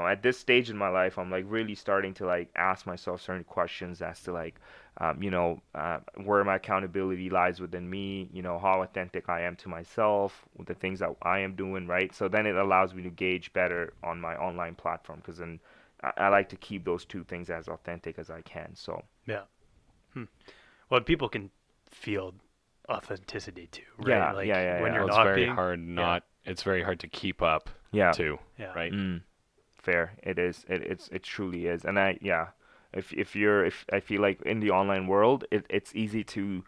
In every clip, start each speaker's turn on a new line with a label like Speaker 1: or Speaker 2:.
Speaker 1: at this stage in my life, I'm like really starting to like ask myself certain questions as to like, where my accountability lies within me, how authentic I am to myself with the things that I am doing, right? So then it allows me to gauge better on my online platform because then I like to keep those two things as authentic as I can. So,
Speaker 2: Yeah. Hmm. Well, people can feel authenticity too, right?
Speaker 1: yeah,
Speaker 2: Like
Speaker 1: yeah, yeah,
Speaker 2: when
Speaker 1: yeah.
Speaker 2: you're
Speaker 3: Well, it's
Speaker 2: not
Speaker 3: very
Speaker 2: being.
Speaker 3: hard
Speaker 2: Yeah.
Speaker 3: not. It's very hard to keep up
Speaker 1: Yeah.
Speaker 3: too,
Speaker 2: Yeah.
Speaker 3: right?
Speaker 1: Fair. It is. It truly is. And yeah, if I feel like in the online world, it's easy to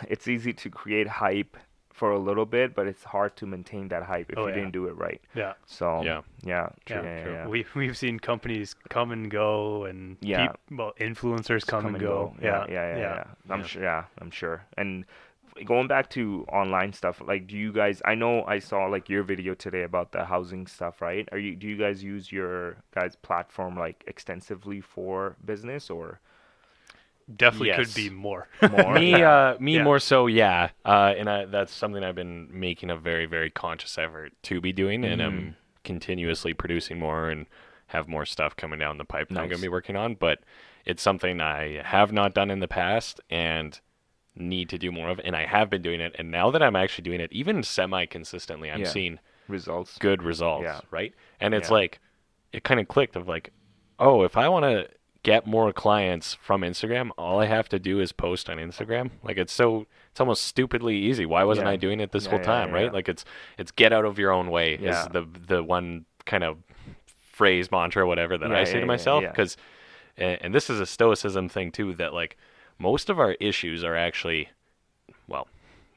Speaker 1: it's easy to create hype for a little bit, but it's hard to maintain that hype if
Speaker 2: Oh
Speaker 1: you
Speaker 2: yeah.
Speaker 1: didn't do it right.
Speaker 2: Yeah.
Speaker 1: So
Speaker 3: Yeah.
Speaker 1: yeah, true.
Speaker 2: Yeah.
Speaker 1: Yeah,
Speaker 3: True.
Speaker 1: yeah,
Speaker 2: We've seen companies come and go, and
Speaker 1: yeah.
Speaker 2: influencers
Speaker 1: Just
Speaker 2: come
Speaker 1: come
Speaker 2: and
Speaker 1: and
Speaker 2: go.
Speaker 1: go. Yeah,
Speaker 2: Yeah.
Speaker 1: yeah, yeah,
Speaker 2: Yeah.
Speaker 1: yeah. I'm
Speaker 3: Yeah.
Speaker 1: sure. Yeah, I'm sure. And going back to online stuff, like, do you guys? I know I saw like your video today about the housing stuff, right? Do you guys use your guys' platform like extensively for business or
Speaker 2: Definitely could be
Speaker 3: Yes.
Speaker 2: more.
Speaker 1: more?
Speaker 3: Me,
Speaker 1: Yeah.
Speaker 3: me
Speaker 2: Yeah.
Speaker 3: more so, yeah. That's something I've been making a very, very conscious effort to be doing, and
Speaker 1: Mm-hmm.
Speaker 3: I'm continuously producing more and have more stuff coming down the pipe that I'm going to
Speaker 1: Nice.
Speaker 3: be working on. But it's something I have not done in the past and need to do more of, and I have been doing it. And now that I'm actually doing it, even semi-consistently, I'm
Speaker 1: Yeah.
Speaker 3: seeing
Speaker 1: Results.
Speaker 3: good results,
Speaker 1: Yeah.
Speaker 3: right? And it's
Speaker 1: Yeah.
Speaker 3: like, it kind of clicked of like, oh, if I want to get more clients from Instagram, all I have to do is post on Instagram. Like it's almost stupidly easy. Why wasn't
Speaker 1: Yeah.
Speaker 3: I doing it this
Speaker 1: Yeah,
Speaker 3: whole
Speaker 1: yeah,
Speaker 3: time,
Speaker 1: yeah,
Speaker 3: right?
Speaker 1: yeah.
Speaker 3: Like it's get out of your own way is
Speaker 1: Yeah.
Speaker 3: the one kind of phrase, mantra, whatever that
Speaker 1: Yeah,
Speaker 3: I
Speaker 1: yeah,
Speaker 3: say to
Speaker 1: yeah,
Speaker 3: myself
Speaker 1: yeah.
Speaker 3: because and this is a stoicism thing too that like most of our issues are actually well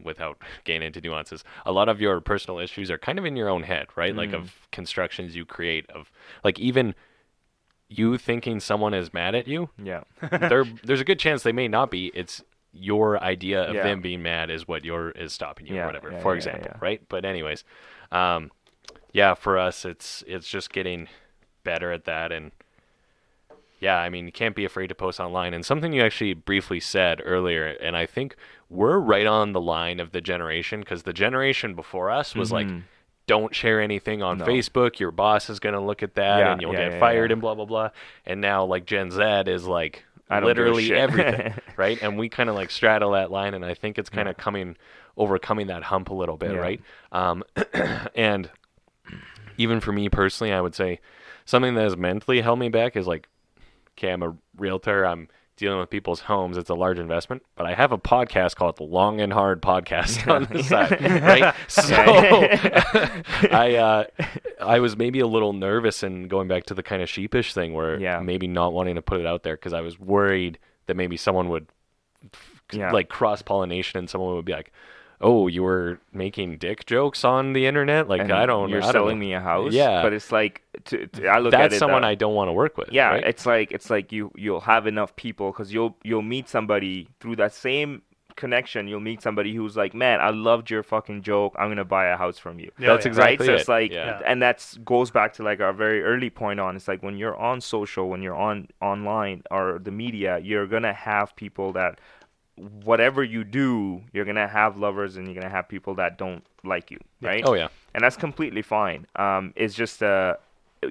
Speaker 3: without getting into nuances, a lot of your personal issues are kind of in your own head, right? Like
Speaker 1: Mm.
Speaker 3: of constructions you create of like even you thinking someone is mad at you,
Speaker 1: Yeah.
Speaker 3: there's a good chance they may not be. It's your idea of
Speaker 1: Yeah.
Speaker 3: them being mad is what is stopping you or
Speaker 1: Yeah,
Speaker 3: whatever,
Speaker 1: yeah,
Speaker 3: for
Speaker 1: yeah,
Speaker 3: example,
Speaker 1: yeah.
Speaker 3: right? But anyways, um, yeah, for us, it's just getting better at that, and yeah, I mean, you can't be afraid to post online. And something you actually briefly said earlier, and I think we're right on the line of the generation because the generation before us was like,
Speaker 1: Mm-hmm.
Speaker 3: don't share anything on
Speaker 1: No.
Speaker 3: Facebook. Your boss is going to look at that
Speaker 1: Yeah,
Speaker 3: and you'll
Speaker 1: yeah,
Speaker 3: get
Speaker 1: yeah,
Speaker 3: fired
Speaker 1: yeah.
Speaker 3: and blah, blah, blah. And now, like, Gen Z is like
Speaker 1: I don't give a
Speaker 3: literally
Speaker 1: shit.
Speaker 3: everything, right? And we kind of like straddle that line. And I think it's kind
Speaker 1: Yeah.
Speaker 3: of overcoming that hump a little bit,
Speaker 1: Yeah.
Speaker 3: right? And even for me personally, I would say something that has mentally held me back is like, okay, I'm a realtor. I'm dealing with people's homes. It's a large investment, but I have a podcast called the Long and Hard Podcast on the side, right? So I was maybe a little nervous and going back to the kind of sheepish thing where
Speaker 1: Yeah.
Speaker 3: maybe not wanting to put it out there because I was worried that maybe someone would
Speaker 1: Yeah.
Speaker 3: like cross pollination and someone would be like, oh, you were making dick jokes on the internet? Like,
Speaker 1: And
Speaker 3: I don't
Speaker 1: you're
Speaker 3: know.
Speaker 1: selling me a house.
Speaker 3: Yeah.
Speaker 1: But it's like I look at
Speaker 3: That's
Speaker 1: it.
Speaker 3: someone I don't want to work with.
Speaker 1: Yeah,
Speaker 3: right?
Speaker 1: it's like you'll have enough people because you'll meet somebody through that same connection. You'll meet somebody who's like, man, I loved your fucking joke. I'm gonna buy a house from you.
Speaker 2: Yeah,
Speaker 3: That's
Speaker 2: yeah.
Speaker 3: exactly
Speaker 1: Right? So
Speaker 3: it.
Speaker 1: it's like,
Speaker 3: Yeah.
Speaker 1: and that's goes back to like our very early point on. It's like when you're on social, when you're online or the media, you're gonna have people that whatever you do, you're gonna have lovers and you're gonna have people that don't like you, right?
Speaker 3: Oh, yeah.
Speaker 1: And that's completely fine. It's just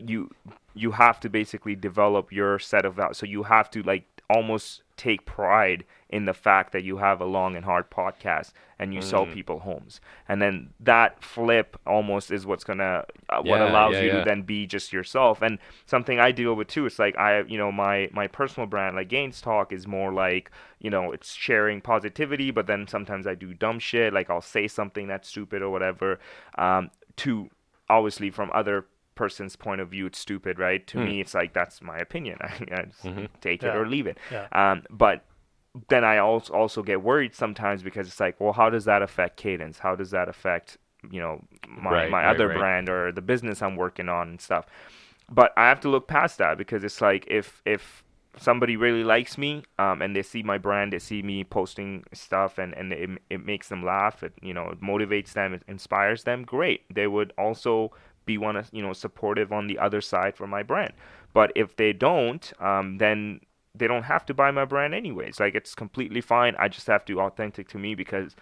Speaker 1: you you have to basically develop your set of values. So you have to like almost take pride in the fact that you have a long and hard podcast and you sell people homes, and then that flip almost is what's gonna what
Speaker 3: Yeah,
Speaker 1: allows
Speaker 3: yeah,
Speaker 1: you
Speaker 3: yeah.
Speaker 1: to then be just yourself. And something I deal with too, it's like my personal brand like Gainz Talk is more like it's sharing positivity, but then sometimes I do dumb shit, like I'll say something that's stupid or whatever, to obviously from other person's point of view it's stupid, right? To me it's like that's my opinion. I just take it
Speaker 2: Yeah.
Speaker 1: or leave it.
Speaker 2: Yeah.
Speaker 1: But then I also get worried sometimes because it's like, well, how does that affect Cadence? How does that affect my other
Speaker 3: Right.
Speaker 1: brand or the business I'm working on and stuff? But I have to look past that because it's like if somebody really likes me and they see my brand, they see me posting stuff and it makes them laugh, it it motivates them, it inspires them, great. They would also be supportive on the other side for my brand. But if they don't, then they don't have to buy my brand anyways. Like it's completely fine. I just have to be authentic to me because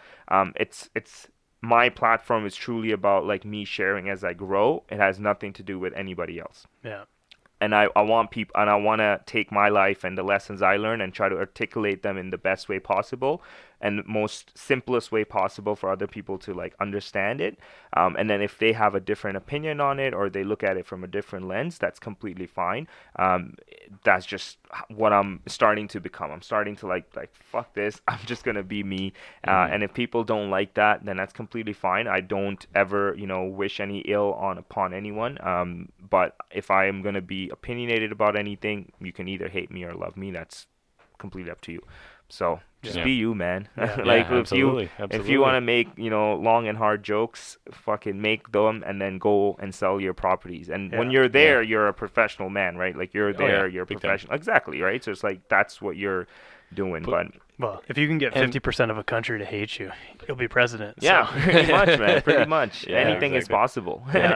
Speaker 1: it's my platform is truly about like me sharing as I grow. It has nothing to do with anybody else.
Speaker 2: Yeah.
Speaker 1: and I want people, and I want to take my life and the lessons I learned and try to articulate them in the best way possible and most simplest way possible for other people to like understand it. And then if they have a different opinion on it or they look at it from a different lens, that's completely fine. That's just what I'm starting to become. I'm starting to like fuck this. I'm just gonna be me. And if people don't like that, then that's completely fine. I don't ever, wish any ill upon anyone. But if I am gonna be opinionated about anything, you can either hate me or love me. That's completely up to you. So just be you, man. Like
Speaker 3: absolutely.
Speaker 1: If you want to make long and hard jokes, fucking make them and then go and sell your properties. And when you're there, you're a professional man, right? Like you're there, you're professional. Exactly, right? So it's like that's what you're doing. But
Speaker 2: well, if you can get 50% of a country to hate you, you'll be president.
Speaker 1: Yeah,
Speaker 2: so.
Speaker 1: pretty much, man. Pretty much.
Speaker 3: Yeah,
Speaker 1: Anything is
Speaker 3: exactly.
Speaker 1: possible.